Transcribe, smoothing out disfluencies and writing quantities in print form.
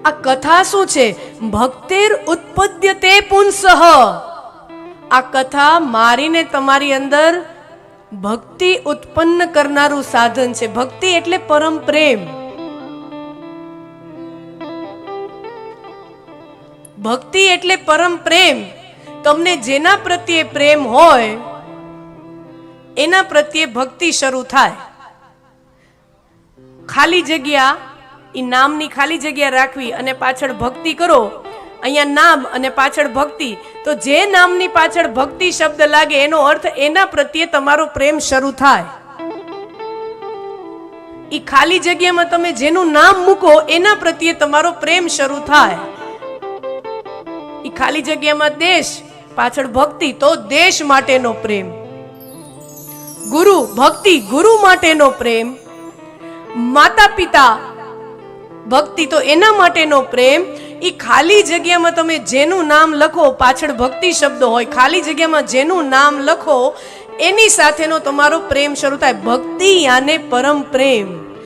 આ કથા શું છે? ભક્તિર ઉત્પદ્યતે પુંસઃ. આ કથા મારીને તમારી અંદર ભક્તિ ઉત્પન્ન કરનારું સાધન છે. ભક્તિ એટલે પરમ પ્રેમ. ભક્તિ એટલે પરમ પ્રેમ. તમને જેના પ્રત્યે પ્રેમ હોય એના પ્રત્યે ભક્તિ શરૂ થાય. ખાલી જગ્યા, એ નામની ખાલી જગ્યા રાખવી અને પાછળ ભક્તિ કરો. અહીંયા નામ અને પાછળ ભક્તિ, તો જે નામની પાછળ ભક્તિ શબ્દ લાગે એનો અર્થ એના પ્રત્યે તમારો પ્રેમ શરૂ થાય. એ ખાલી જગ્યામાં તમે જેનું નામ મૂકો એના પ્રત્યે તમારો પ્રેમ શરૂ થાય. એ ખાલી જગ્યામાં દેશ, પાછળ ભક્તિ, તો દેશ માટેનો પ્રેમ. ગુરુ, ભક્તિ ગુરુ માટેનો પ્રેમ. માતા પિતા, ભક્તિ તો એના માટેનો પ્રેમ. એ ખાલી જગ્યામાં તમે જેનું નામ લખો, પાછળ ભક્તિ શબ્દ હોય, ખાલી જગ્યામાં જેનું નામ લખો એની સાથેનો તમારો પ્રેમ શરૂ થાય. ભક્તિ યાને પરમ પ્રેમ.